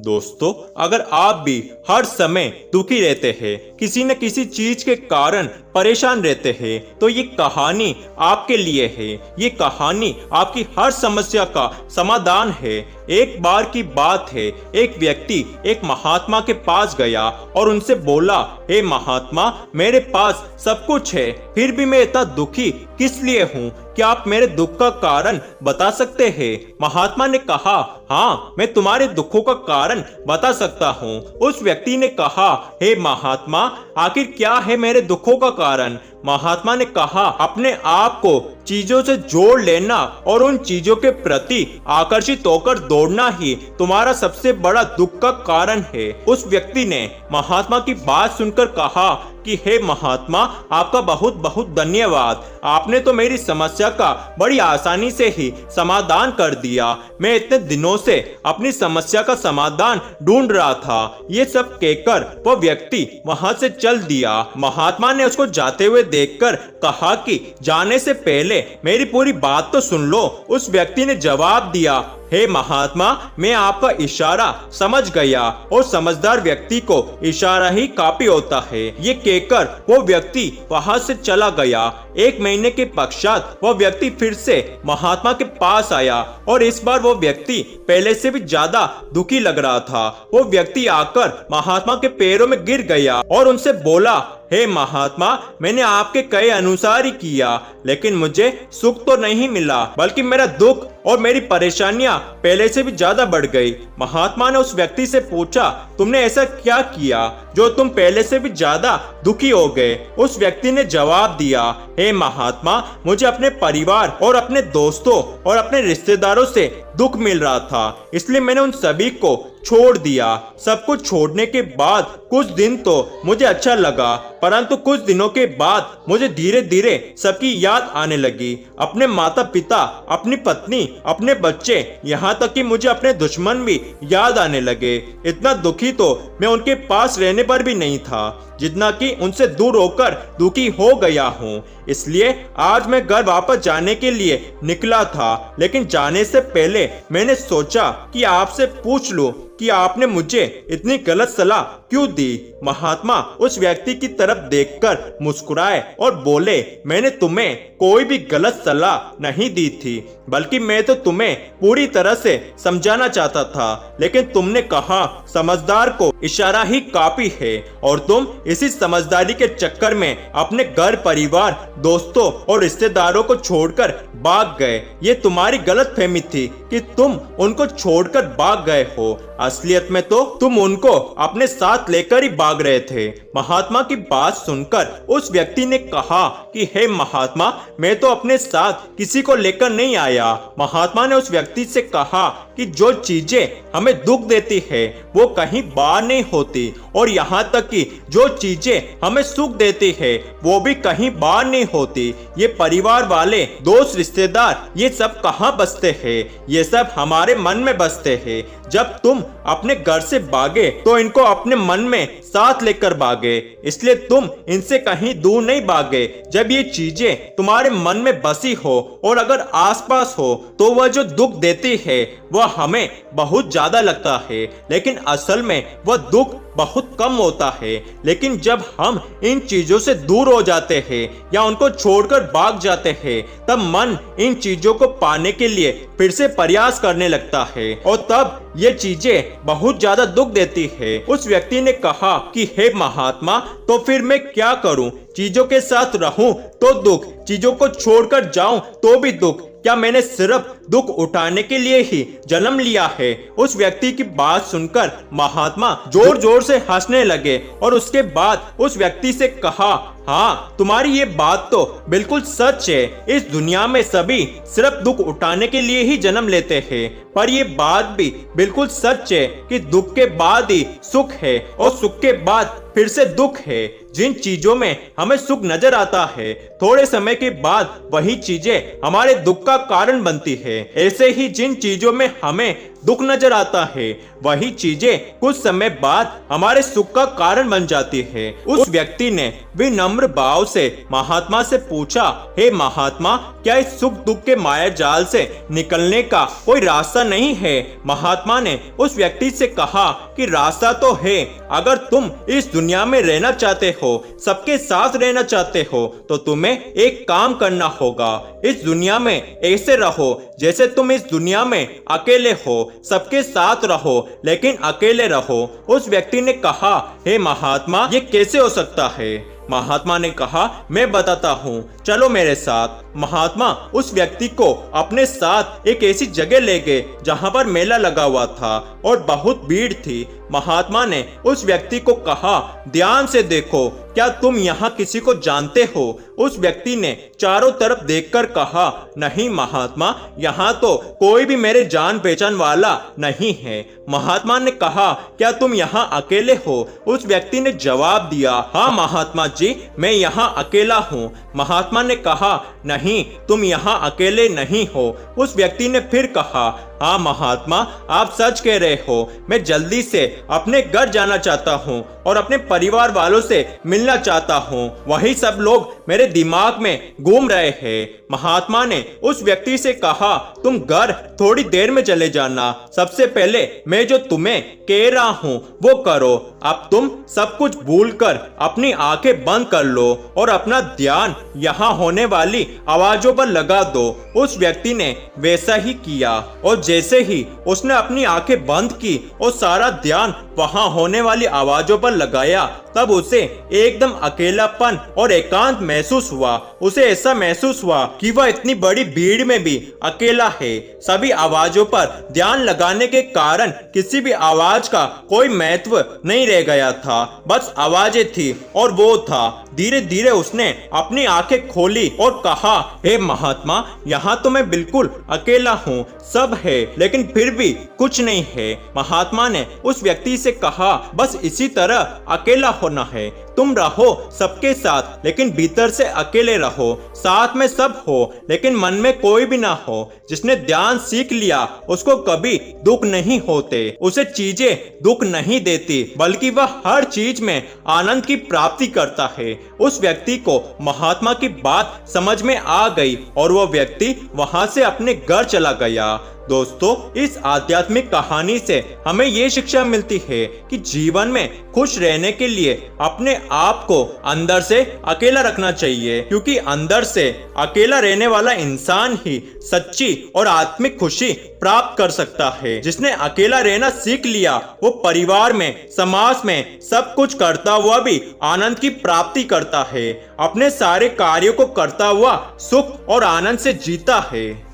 दोस्तों, अगर आप भी हर समय दुखी रहते हैं, किसी न किसी चीज के कारण परेशान रहते हैं, तो ये कहानी आपके लिए है। ये कहानी आपकी हर समस्या का समाधान है। एक बार की बात है, एक व्यक्ति एक महात्मा के पास गया और उनसे बोला, हे महात्मा, मेरे पास सब कुछ है, फिर भी मैं इतना दुखी किस लिए हूँ? क्या आप मेरे दुख का कारण बता सकते हैं? महात्मा ने कहा, हाँ, मैं तुम्हारे दुखों का कारण बता सकता हूँ। उस व्यक्ति ने कहा, हे महात्मा, आखिर क्या है मेरे दुखों का कारण? महात्मा ने कहा, अपने आप को चीजों से जोड़ लेना और उन चीजों के प्रति आकर्षित होकर दौड़ना ही तुम्हारा सबसे बड़ा दुख का कारण है। उस व्यक्ति ने महात्मा की बात सुनकर कहा कि हे महात्मा, आपका बहुत बहुत धन्यवाद। आपने तो मेरी समस्या का बड़ी आसानी से ही समाधान कर दिया। मैं इतने दिनों से अपनी समस्या का समाधान ढूंढ रहा था। ये सब कहकर वह व्यक्ति वहां से चल दिया। महात्मा ने उसको जाते हुए देखकर कहा कि जाने से पहले मेरी पूरी बात तो सुन लो। उस व्यक्ति ने जवाब दिया, हे महात्मा, मैं आपका इशारा समझ गया और समझदार व्यक्ति को इशारा ही काफी होता है। ये कहकर वो व्यक्ति वहां से चला गया। एक महीने के पश्चात वह व्यक्ति फिर से महात्मा के पास आया और इस बार वो व्यक्ति पहले से भी ज्यादा दुखी लग रहा था। वो व्यक्ति आकर महात्मा के पैरों में गिर गया और उनसे बोला, हे महात्मा, मैंने आपके कहे अनुसार ही किया, लेकिन मुझे सुख तो नहीं मिला, बल्कि मेरा दुख और मेरी परेशानियां पहले से भी ज्यादा बढ़ गई। महात्मा ने उस व्यक्ति से पूछा, तुमने ऐसा क्या किया जो तुम पहले से भी ज्यादा दुखी हो गए? उस व्यक्ति ने जवाब दिया, हे महात्मा, मुझे अपने परिवार और अपने दोस्तों और अपने रिश्तेदारों से दुख मिल रहा था, इसलिए मैंने उन सभी को छोड़ दिया। सब कुछ छोड़ने के बाद कुछ दिन तो मुझे अच्छा लगा, परंतु कुछ दिनों के बाद मुझे धीरे धीरे सबकी याद आने लगी। अपने माता पिता, अपनी पत्नी, अपने बच्चे, यहाँ तक कि मुझे अपने दुश्मन भी याद आने लगे। इतना दुखी तो मैं उनके पास रहने पर भी नहीं था जितना कि उनसे दूर होकर दुखी हो गया हूँ। इसलिए आज मैं घर वापस जाने के लिए निकला था, लेकिन जाने से पहले मैंने सोचा कि आपसे पूछ लूं कि आपने मुझे इतनी गलत सलाह क्यों दी? महात्मा उस व्यक्ति की तरफ देखकर मुस्कुराए और बोले, मैंने तुम्हें कोई भी गलत सलाह नहीं दी थी, बल्कि मैं तो तुम्हें पूरी तरह से समझाना चाहता था, लेकिन तुमने कहा समझदार को इशारा ही काफी है, और तुम इसी समझदारी के चक्कर में अपने घर परिवार, दोस्तों और रिश्तेदारों को छोड़कर भाग गए। ये तुम्हारी गलतफहमी थी कि तुम उनको छोड़कर भाग गए हो। असलियत में तो तुम उनको अपने साथ लेकर ही भाग रहे थे। महात्मा की बात सुनकर उस व्यक्ति ने कहा कि हे महात्मा, मैं तो अपने साथ किसी को लेकर नहीं आया। महात्मा ने उस व्यक्ति से कहा कि जो चीजें हमें दुख देती है वो कहीं बाहर नहीं होती, और यहाँ तक कि जो चीजें हमें सुख देती है वो भी कहीं बाहर नहीं होती। ये परिवार वाले, दोस्त, रिश्तेदार, ये सब कहाँ बसते हैं? ये सब हमारे मन में बसते हैं। जब तुम अपने घर से भागे तो इनको अपने मन में साथ लेकर भागे, इसलिए तुम इनसे कहीं दूर नहीं भागे। जब ये चीजें तुम्हारे मन में बसी हो और अगर आसपास हो तो वह जो दुख देती है वह हमें बहुत ज्यादा लगता है, लेकिन असल में वह दुख बहुत कम होता है। लेकिन जब हम इन चीजों से दूर हो जाते हैं या उनको छोड़कर भाग जाते हैं, तब मन इन चीजों को पाने के लिए फिर से प्रयास करने लगता है, और तब ये चीजें बहुत ज्यादा दुख देती है। उस व्यक्ति ने कहा कि हे महात्मा, तो फिर मैं क्या करूं? चीजों के साथ रहूं तो दुख, चीजों को छोड़कर जाऊं तो भी दुख। क्या मैंने सिर्फ दुख उठाने के लिए ही जन्म लिया है? उस व्यक्ति की बात सुनकर महात्मा जोर जोर से हंसने लगे और उसके बाद उस व्यक्ति से कहा, हाँ, तुम्हारी ये बात तो बिल्कुल सच है। इस दुनिया में सभी सिर्फ दुख उठाने के लिए ही जन्म लेते हैं, पर ये बात भी बिल्कुल सच है कि दुख के बाद ही सुख है और सुख के बाद फिर से दुख है। जिन चीजों में हमें सुख नजर आता है, थोड़े समय के बाद वही चीजें हमारे दुख का कारण बनती है। ऐसे ही जिन चीजों में हमें दुख नजर आता है, वही चीजें कुछ समय बाद हमारे सुख का कारण बन जाती है। उस व्यक्ति ने विनम्र भाव से महात्मा से पूछा, हे महात्मा, क्या इस सुख दुख के माया जाल से निकलने का कोई रास्ता नहीं है? महात्मा ने उस व्यक्ति से कहा कि रास्ता तो है। अगर तुम इस दुनिया में रहना चाहते हो, सबके साथ रहना चाहते हो, तो तुम्हें एक काम करना होगा। इस दुनिया में ऐसे रहो जैसे तुम इस दुनिया में अकेले हो। सबके साथ रहो लेकिन अकेले रहो। उस व्यक्ति ने कहा, हे महात्मा, ये कैसे हो सकता है? महात्मा ने कहा, मैं बताता हूँ, चलो मेरे साथ। महात्मा उस व्यक्ति को अपने साथ एक ऐसी जगह ले गए जहाँ पर मेला लगा हुआ था और बहुत भीड़ थी। महात्मा ने उस व्यक्ति को कहा, ध्यान से देखो, क्या तुम यहाँ किसी को जानते हो? उस व्यक्ति ने चारों तरफ देखकर कहा, नहीं महात्मा, यहाँ तो कोई भी मेरे जान पहचान वाला नहीं है। महात्मा ने कहा, क्या तुम यहाँ अकेले हो? उस व्यक्ति ने जवाब दिया, हाँ महात्मा जी, मैं यहाँ अकेला हूँ। महात्मा ने कहा, नहीं, तुम यहाँ अकेले नहीं हो। उस व्यक्ति ने फिर कहा, हाँ महात्मा, आप सच कह रहे हो। मैं जल्दी से अपने घर जाना चाहता हूँ और अपने परिवार वालों से मिलना चाहता हूँ। वही सब लोग मेरे दिमाग में घूम रहे हैं। महात्मा ने उस व्यक्ति से कहा, तुम घर थोड़ी देर में चले जाना। सबसे पहले मैं जो तुम्हें कह रहा हूँ वो करो। अब तुम सब कुछ भूलकर अपनी आंखें बंद कर लो और अपना ध्यान यहाँ होने वाली आवाजों पर लगा दो। उस व्यक्ति ने वैसा ही किया और जैसे ही उसने अपनी आंखें बंद की और सारा ध्यान वहां होने वाली आवाजों पर लगाया, तब उसे एकदम अकेलापन और एकांत महसूस हुआ। उसे ऐसा महसूस हुआ कि वह इतनी बड़ी भीड़ में भी अकेला है। सभी आवाजों पर ध्यान लगाने के कारण किसी भी आवाज का कोई महत्व नहीं रह गया था, बस आवाजें थी और वो था। धीरे धीरे उसने अपनी आंखें खोली और कहा, हे महात्मा, यहाँ तो मैं बिल्कुल अकेला हूँ, सब है लेकिन फिर भी कुछ नहीं है। महात्मा ने उस व्यक्ति से कहा, बस इसी तरह अकेला होना है। तुम रहो सबके साथ लेकिन भीतर से अकेले रहो। साथ में सब हो लेकिन मन में कोई भी ना हो। जिसने ध्यान सीख लिया उसको कभी दुख नहीं होते, उसे चीजें दुख नहीं देती, बल्कि वह हर चीज में आनंद की प्राप्ति करता है। उस व्यक्ति को महात्मा की बात समझ में आ गई और वह व्यक्ति वहां से अपने घर चला गया। दोस्तों, इस आध्यात्मिक कहानी से हमें ये शिक्षा मिलती है कि जीवन में खुश रहने के लिए अपने आप को अंदर से अकेला रखना चाहिए, क्योंकि अंदर से अकेला रहने वाला इंसान ही सच्ची और आत्मिक खुशी प्राप्त कर सकता है। जिसने अकेला रहना सीख लिया वो परिवार में, समाज में सब कुछ करता हुआ भी आनंद की प्राप्ति करता है। अपने सारे कार्यों को करता हुआ सुख और आनंद से जीता है।